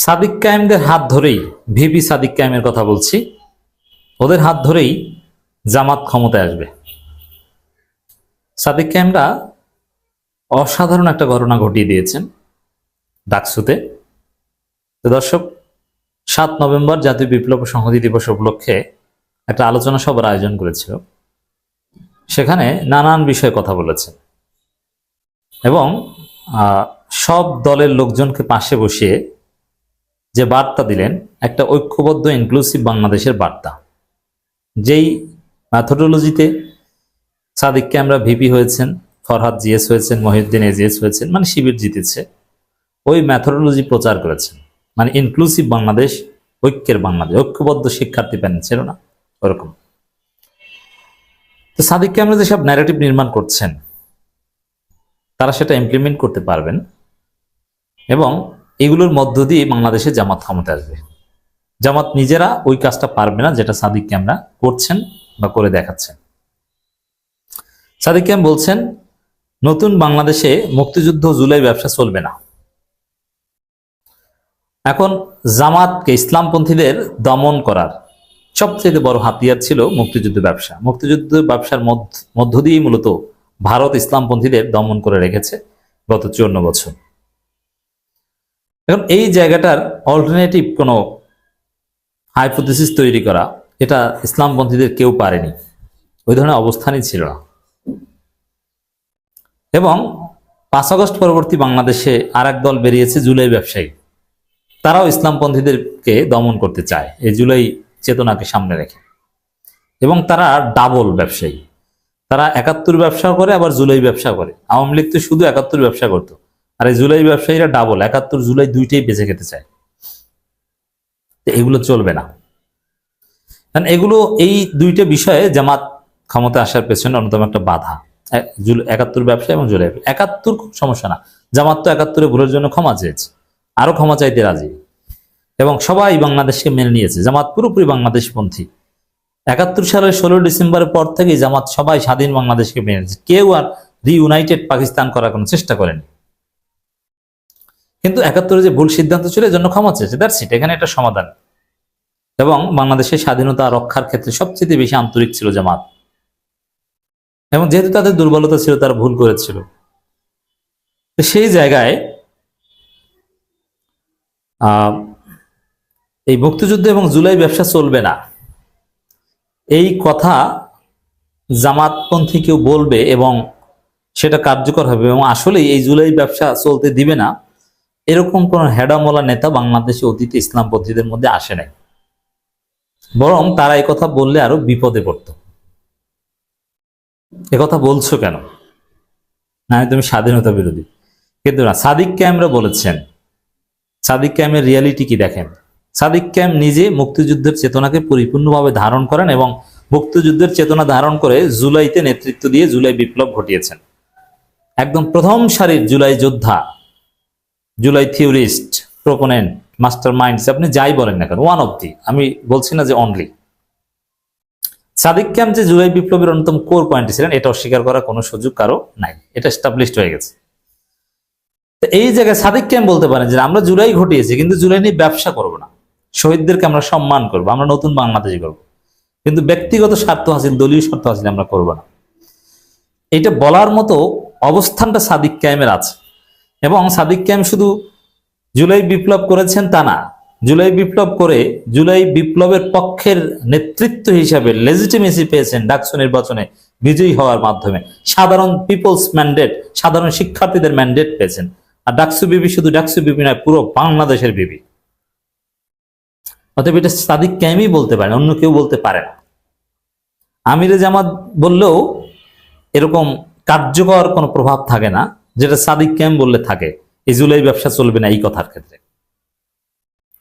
সাদিক কায়েমদের হাত ধরেই, ভিপি সাদিক কায়েমের কথা বলছি, ওদের হাত ধরেই জামাত ক্ষমতায় আসবে। সাদিক কায়েমরা অসাধারণ একটা ঘটনা ঘটিয়ে দিয়েছেন ডাকসুতে। তো দর্শক, 7 নভেম্বর জাতীয় বিপ্লব ও সংহতি দিবস উপলক্ষে একটা আলোচনা সভার আয়োজন করেছিল। সেখানে নানান বিষয়ে কথা বলেছেন এবং সব দলের লোকজনকে পাশে বসিয়ে যে বার্তা দিলেন, একটা ঐক্যবদ্ধ ইনক্লুসিভ বাংলাদেশের বার্তা। যেই ম্যাথোডোলজিতে সাদিক কায়েমরা ভিপি হয়েছেন, ফরহাদ জিএস হয়েছেন, মহিউদ্দিন এজিএস হয়েছেন, মানে শিবির জিতেছে, ওই ম্যাথোডোলজি প্রচার করেছেন। মানে ইনক্লুসিভ বাংলাদেশ, ঐক্যের বাংলাদেশ, ঐক্যবদ্ধ শিক্ষার্থী প্যানেল ছিল না ওরকম। তো সাদিক কায়েমরা যেসব ন্যারেটিভ নির্মাণ করছেন, তারা সেটা ইমপ্লিমেন্ট করতে পারবেন এবং এগুলোর মধ্য দিয়ে বাংলাদেশে জামাত ক্ষমতা আসবে। জামাত নিজেরা ওই কাজটা পারবে না যেটা সাদিক কায়েমরা করছেন বা করে দেখাচ্ছেন। সাদিক কায়েম বলছেন, নতুন বাংলাদেশে মুক্তিযুদ্ধ জুলাই ব্যবসা চলবে না। এখন জামাতকে, ইসলামপন্থীদের দমন করার সবচেয়ে বড় হাতিয়ার ছিল মুক্তিযুদ্ধ ব্যবসা। মুক্তিযুদ্ধ ব্যবসার মধ্য দিয়েই মূলত ভারত ইসলামপন্থীদের দমন করে রেখেছে গত 54 বছর। এখন এই জায়গাটার অল্টারনেটিভ কোনো হাইপোথিসিস তৈরি করা, এটা ইসলামপন্থীদের কেউ পারেনি, ওই ধরনের অবস্থানই ছিল না। এবং 5 আগস্ট পরবর্তী বাংলাদেশে আর এক দল বেরিয়েছে, জুলাই ব্যবসায়ী। তারাও ইসলামপন্থীদেরকে দমন করতে চায় এই জুলাই চেতনাকে সামনে রেখে। এবং তারা ডাবল ব্যবসায়ী, তারা 71 ব্যবসা করে আবার জুলাই ব্যবসা করে। আওয়ামী লীগ তো শুধু 71 ব্যবসা করতো, আর এই জুলাই ব্যবসায়ীরা ডাবল, 71 জুলাই দুইটাই বেঁচে খেতে চায়। এগুলো চলবে না। কারণ এগুলো, এই দুইটা বিষয়ে জামাত ক্ষমতা আসার পেছনে অন্যতম একটা বাধা। 71 ব্যবসা এবং জুলাই। 71 খুব সমস্যা না, জামাত তো 71 ভুলের জন্য ক্ষমা চেয়েছে, আরো ক্ষমা চাইতে রাজি, এবং সবাই বাংলাদেশকে মেনে নিয়েছে। জামাত পুরোপুরি বাংলাদেশপন্থী। 71 সালের 16 ডিসেম্বরের পর থেকে জামাত সবাই স্বাধীন বাংলাদেশকে মেনে নিয়েছে। কেউ আর রিইউনাইটেড পাকিস্তান করার কোনো চেষ্টা করেনি। কিন্তু 71 যে ভুল সিদ্ধান্ত ছিল, এর জন্য ক্ষমা চেয়েছে। দ্যাটস ইট, এখানে একটা সমাধান। এবং বাংলাদেশের স্বাধীনতা রক্ষার ক্ষেত্রে সবচেয়ে বেশি আন্তরিক ছিল জামাত। এবং যেহেতু তাদের দুর্বলতা ছিল, তারা ভুল করেছিল, সেই জায়গায় এই মুক্তিযুদ্ধ এবং জুলাই ব্যবসা চলবে না, এই কথা জামাতপন্থী কেউ বলবে এবং সেটা কার্যকর হবে এবং আসলেই এই জুলাই ব্যবসা চলতে দিবে না, এরকম কোন হেডামোলা নেতা বাংলাদেশে অতীতে ইসলামপন্থীদের মধ্যে আসে নাই। বরং তারা এই কথা বললে আরো বিপদে পড়তো। কথা বলছো কেন? না, তুমি স্বাধীনতা বিরোধী। কিন্তু না, সাদিক কায়েমরা বলেছেন। সাদিক কায়েমের রিয়ালিটি কি দেখেন। সাদিক কায়েম নিজে মুক্তিযুদ্ধের চেতনাকে পরিপূর্ণভাবে ধারণ করেন এবং মুক্তিযুদ্ধের চেতনা ধারণ করে জুলাইতে নেতৃত্ব দিয়ে জুলাই বিপ্লব ঘটিয়েছেন। একদম প্রথম সারির জুলাই যোদ্ধা, জুলাই থিওরিস্ট, প্রোপোনেন্ট, মাস্টার মাইন্ডস, আপনি যাই বলেন না কেন, ওয়ান অফ দি, আমি বলছি না যে অনলি। সাদিক কায়েম যে জুলাই বিপ্লবের অন্যতম কোর পয়েন্ট ছিলেন, এটা অস্বীকার করার কোনো সুযোগ কারো নাই, এটা এস্টাবলিশড হয়ে গেছে। এই জায়গায় সাদিক কায়েম বলতে পারেন যে আমরা জুলাই ঘটিয়েছি, কিন্তু জুলাই নিয়ে ব্যবসা করব না, শহীদদেরকে আমরা সম্মান করব, আমরা নতুন বাংলাদেশী করব, কিন্তু ব্যক্তিগত স্বার্থ হাসিল, দলীয় স্বার্থ হাসিল আমরা করব না। এটা বলার মতো অবস্থানটা সাদিক কায়েমের আছে। এবং সাদিক কায়েম শুধু জুলাই বিপ্লব করেছেন তা না, জুলাই বিপ্লব করে জুলাই বিপ্লবের পক্ষের নেতৃত্ব হিসাবে লেজিটিমেসি পেয়েছেন ডাকসু নির্বাচনে বিজয়ী হওয়ার মাধ্যমে। সাধারণ পিপলস ম্যান্ডেট, সাধারণ শিক্ষার্থীদের ম্যান্ডেট পেয়েছেন। আর ডাকসু বিবি শুধু ডাকসু বিবি নয়, পুরো বাংলাদেশের বিবি। অতএব এটা সাদিক কায়েমই বলতে পারেন, অন্য কেউ বলতে পারে না। আমিরে জামাত বললেও এরকম কার্যকর কোনো প্রভাব থাকে না যেটা সাদিক কায়েম বললে থাকে। এই জুলাই ব্যবসা চলবে না এই কথার ক্ষেত্রে,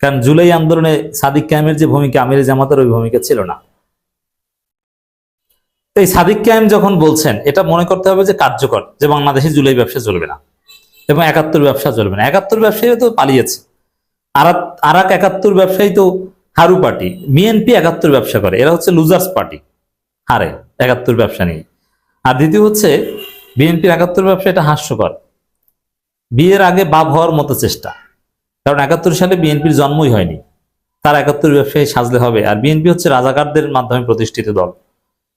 কারণ জুলাই আন্দোলনে সাদিক কায়েমের যে ভূমিকা, আমিরে জামাতের ওই ভূমিকা ছিল না। এই সাদিক কায়েম যখন বলছেন, এটা মনে করতে হবে যে কার্যকর, যে বাংলাদেশে জুলাই ব্যবসা চলবে না এবং 71 ব্যবসা চলবে না। 71 ব্যবসায়ী তো পালিয়েছে, আর এক 71 ব্যবসায়ী তো হারু পার্টি, বিএনপি 71 ব্যবসা করে, এরা হচ্ছে লুজার্স পার্টি, হারে 71 ব্যবসা নিয়ে। আর দ্বিতীয় হচ্ছে বিএনপির 71 ব্যবসা, এটা হাস্যকর। বিয়ের আগে বাপ হওয়ার মতো চেষ্টা, কারণ 71 সালে বিএনপির জন্মই হয়নি, তার 71 ব্যবসায়ী সাজলে হবে? আর বিএনপি হচ্ছে রাজাকারদের মাধ্যমে প্রতিষ্ঠিত দল,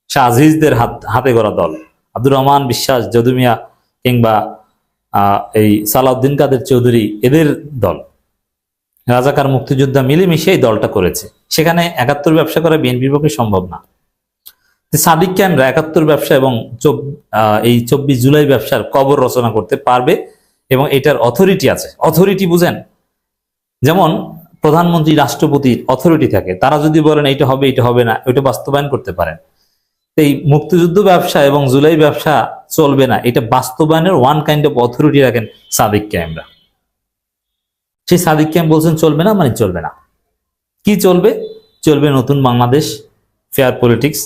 শাহ আজিজদের হাতে গড়া দল, আব্দুর রহমান বিশ্বাস, যদু মিয়া কিংবা এই সালাউদ্দিন কাদের চৌধুরী এদের দল, রাজাকার মুক্তিযোদ্ধা মিলেমিশে এই দলটা করেছে। সেখানে 71 ব্যবসা করা বিএনপির পক্ষে সম্ভব না। সাদিক ক্যামেরা 71 ব্যবসা এবং এই 24 জুলাই ব্যবসার কবর রচনা করতে পারবে এবং এটার অথরিটি আছে। অথরিটি বুঝেন, যেমন প্রধানমন্ত্রী রাষ্ট্রপতির অথরিটি থাকে, তারা যদি বলেন এইটা হবে এটা হবে না, ওইটা বাস্তবায়ন করতে পারেন। এই মুক্তিযুদ্ধ ব্যবসা এবং জুলাই ব্যবসা চলবে না, এটা বাস্তবায়নের ওয়ান কাইন্ড অফ অথরিটি রাখেন সাদিক ক্যামেরা। সেই সাদিক ক্যাম বলছেন চলবে না মানে চলবে না। কি চলবে? চলবে নতুন Bangladesh, fair politics,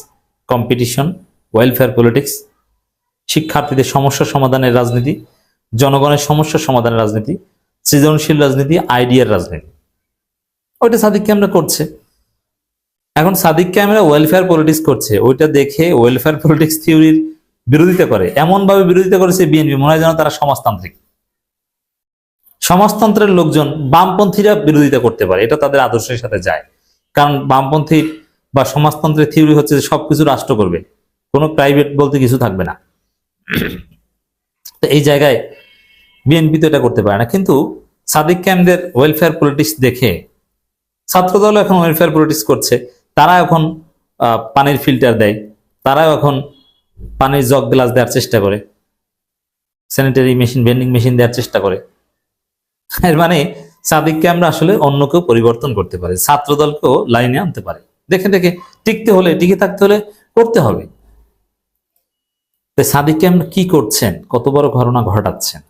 competition, welfare politics, শিক্ষার্থীদের সমস্যা সমাধানের রাজনীতি, জনগণের সমস্যা সমাধানের রাজনীতি, সৃজনশীল রাজনীতি, আইডিয়ার রাজনীতি। ওইটা সাদিক ক্যামেরা করছে। এখন সাদিক ক্যামেরা ওয়েলফেয়ার পলিটিক্স করছে, ওইটা দেখে ওয়েলফেয়ার পলিটিক্স থিওরির বিরোধিতা করে, এমন ভাবে বিরোধিতা করেছে বিএনপি, মনে হয় যেন তারা সমাজতান্ত্রিক। সমাজতন্ত্রের লোকজন, বামপন্থীরা বিরোধিতা করতে পারে, এটা তাদের আদর্শের সাথে যায়। কারণ বামপন্থী বা সমাজতন্ত্রের থিওরি হচ্ছে যে সবকিছু রাষ্ট্র করবে, কোনো প্রাইভেট বলতে কিছু থাকবে না। তো এই জায়গায় বিএনপি তো এটা করতে পারে না। কিন্তু সাদিক ক্যামদের ওয়েলফেয়ার পলিটিক্স দেখে ছাত্রদল এখন ওয়েলফেয়ার পলিটিক্স করছে। তারা এখন পানির ফিল্টার দেয়, তারাও এখন পানির জগ গ্লাস দেওয়ার চেষ্টা করে, স্যানিটারি মেশিন, ভেন্ডিং মেশিন দেওয়ার চেষ্টা করে। এর মানে সাদিক ক্যামরা আসলে অন্য কেউ পরিবর্তন করতে পারে, ছাত্রদলকেও লাইনে আনতে পারে। দেখে দেখে টিকতে হলে, টিকে থাকতে হলে করতে হবে। সাদিক ক্যামরা কি করছেন, কত বড় ঘটনা ঘটাচ্ছেন,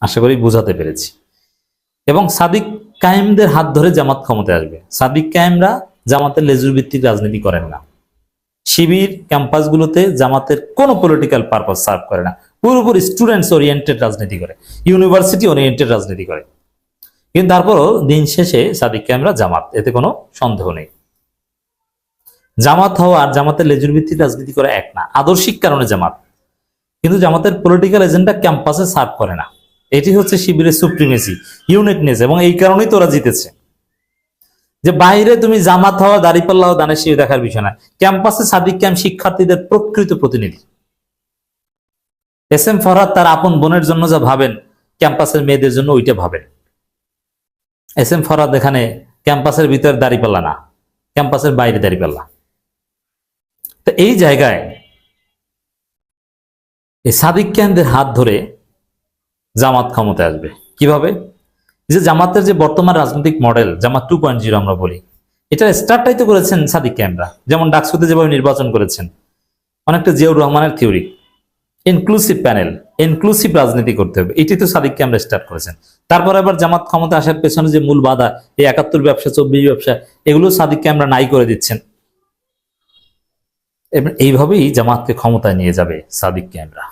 আশা করি বুঝাতে পেরেছি। এবং সাদিক কায়েমদের হাত ধরে জামাত ক্ষমতায় আসবে। সাদিক কায়েমরা জামাতের লেজুর ভিত্তিক রাজনীতি করেন না। শিবির ক্যাম্পাসগুলোতে জামাতের কোনো পলিটিক্যাল পারপাস সার্ভ করে না, পুরোপুরি স্টুডেন্টস ওরিয়েন্টেড রাজনীতি করে, ইউনিভার্সিটি ওরিয়েন্টেড রাজনীতি করে। কিন্তু তারপরও দিন শেষে সাদিক ক্যামেরা জামাত, এতে কোনো সন্দেহ নেই। জামাত হওয়া আর জামাতের লেজুর ভিত্তিক রাজনীতি করা এক না, আদর্শিক কারণে জামাত, কিন্তু জামাতের পলিটিক্যাল এজেন্ডা ক্যাম্পাসে সার্ভ করে না। এটি হচ্ছে শিবিরের সুপ্রিমেসি, ইউনিটনেস, এবং এই কারণেই তোরা জিতেছে। যে বাইরে তুমি জামাত হওয়া, দাঁড়িপাল্লা হওয়া, দানের শিবির দেখার বিষয় না, ক্যাম্পাসে সাদিক ক্যাম্প শিক্ষার্থীদের প্রকৃত প্রতিনিধি। এস এম ফরহাদ তার আপন বোনের জন্য যা ভাবেন, ক্যাম্পাসের মেয়েদের জন্য ওইটা ভাবেন। এস এম ফরহাদ এখানে ক্যাম্পাসের ভিতরে দাঁড়িপাল্লা না, ক্যাম্পাসের বাইরে দাঁড়িপাল্লা। তো এই জায়গায় এই সাদিক ক্যাম্পদের হাত ধরে জামাত ক্ষমতায় আসবে কিভাবে? যে জামাতের যে বর্তমান রাজনৈতিক মডেল, জামাত 2.0 আমরা বলি, এটা স্টার্টটাই তো করেছেন সাদিক ক্যামরা। যেমন ডাকসুতে যেভাবে নির্বাচন করেছেন, অনেকটা জিয়াউর রহমানের থিওরি, ইনক্লুসিভ প্যানেল, ইনক্লুসিভ রাজনীতি করতে হবে, এটি তো সাদিক ক্যামরা স্টার্ট করেছেন। তারপর আবার জামাত ক্ষমতা আসার পেছনে যে মূল বাধা, এই 71 ব্যবসা, 24 ব্যবসা, এগুলো সাদিক ক্যামরা নাই করে দিচ্ছেন। এইভাবেই জামাতকে ক্ষমতায় নিয়ে যাবে সাদিক ক্যামরা।